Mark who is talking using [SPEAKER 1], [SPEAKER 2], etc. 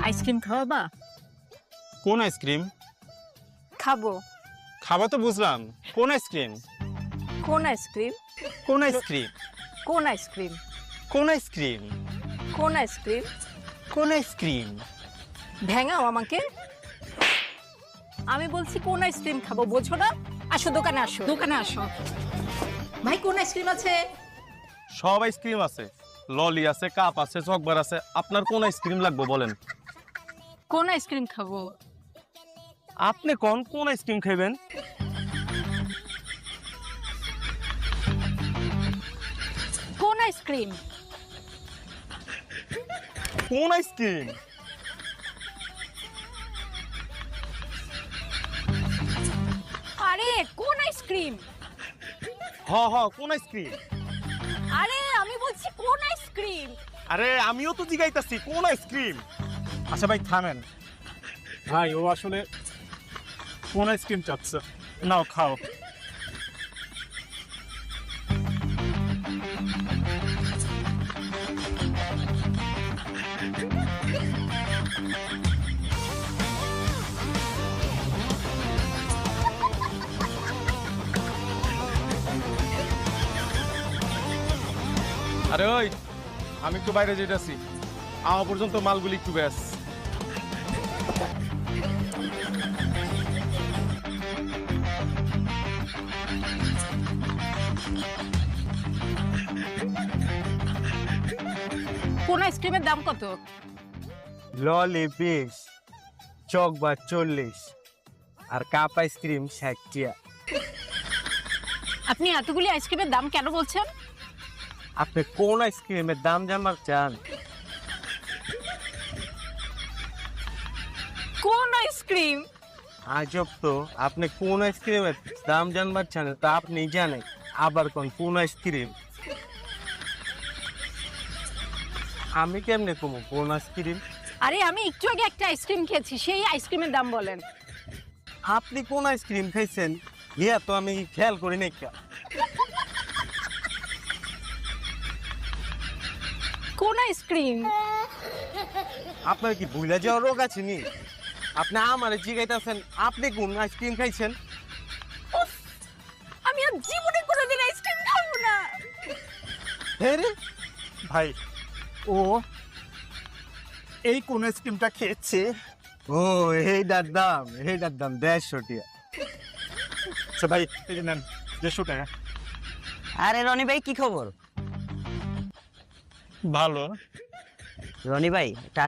[SPEAKER 1] Ice cream খাওয়াবা?
[SPEAKER 2] কোন ice cream?
[SPEAKER 1] খাবো।
[SPEAKER 2] খাওয়া তো বুঝলাম, কোন আইসক্রিম?
[SPEAKER 1] কোন আইসক্রিম?
[SPEAKER 2] কোন আইসক্রিম?
[SPEAKER 1] কোন আইসক্রিম?
[SPEAKER 2] কোন আইসক্রিম?
[SPEAKER 1] কোন আইসক্রিম?
[SPEAKER 2] কোন আইসক্রিম?
[SPEAKER 1] ভেঙাও আমাকে। আমি বলছি কোন আইসক্রিম খাবো, বোঝো না? আসো দোকানে, আসো দোকানে আসো। ভাই কোন আইসক্রিম আছে?
[SPEAKER 2] সব আইসক্রিম আছে, ললি আছে, কাপ আছে, চকবার আছে। আপনার কোন আইসক্রিম লাগবে বলেন?
[SPEAKER 1] কোন আইসক্রিম খাবো?
[SPEAKER 2] আপনি কোন আইসক্রিম খাইবেন?
[SPEAKER 1] কোন আইসক্রিম?
[SPEAKER 2] কোন আইসক্রিম?
[SPEAKER 1] আরে কোন আইসক্রিম?
[SPEAKER 2] কোন আইসক্রিম?
[SPEAKER 1] আরে আমি বলছি কোন আইসক্রিম?
[SPEAKER 2] আরে আমিও তো জিগাইতাছি কোন আইসক্রিম।
[SPEAKER 3] আচ্ছা ভাই থামেন, ভাই ও আসলে কোন আইসক্রিম চাচ্ছে। নাও খাও।
[SPEAKER 2] আরে ওই, আমি একটু বাইরে যেতেছি, আওয়া পর্যন্ত মালগুলি একটু ব্যাস।
[SPEAKER 1] কোন আইসক্রিমের দাম কত?
[SPEAKER 4] ললি 20, চকবার 40 আর কাপ আইসক্রিম 60 টাকা।
[SPEAKER 1] আপনি এতগুলি আইসক্রিমের দাম কেন বলছেন?
[SPEAKER 4] আপনি কোন আইসক্রিমের দাম জানবার চান?
[SPEAKER 1] কোন আইসক্রিম?
[SPEAKER 4] আজব তো, আপনি কোন আইসক্রিমের দাম জানবার চান তা আপনি জানেন, আবার কোন আইসক্রিম? আমি কেমনে কমু কোন আইসক্রিম?
[SPEAKER 1] আরে আমি একটু আগে একটা আইসক্রিম খেয়েছি, সেই আইসক্রিমের দাম বলেন।
[SPEAKER 4] আপনি কোন আইসক্রিম খাইছেন ইয়া তো আমি খেয়াল করি নাই।
[SPEAKER 1] কোন আইসক্রিম?
[SPEAKER 4] আপনার কি ভুলে যাওয়ার রোগ আছে নি? আপনি আমার জিগাইতেছেন আপনি কোন আইসক্রিম খাইছেন?
[SPEAKER 1] উফ, আমি আর জীবনে কোনোদিন আইসক্রিম খাবো না।
[SPEAKER 4] হ্যাঁ রে,
[SPEAKER 3] ভাই ও এই কোন আইসক্রিমটা খেয়েছে।
[SPEAKER 4] ও এইটার দাম 150 টাকা।
[SPEAKER 3] আচ্ছা ভাই এই যে নেন 150 টাকা।
[SPEAKER 5] আরে রনি ভাই কি খবর?
[SPEAKER 2] ভালো।
[SPEAKER 5] রনি ভাই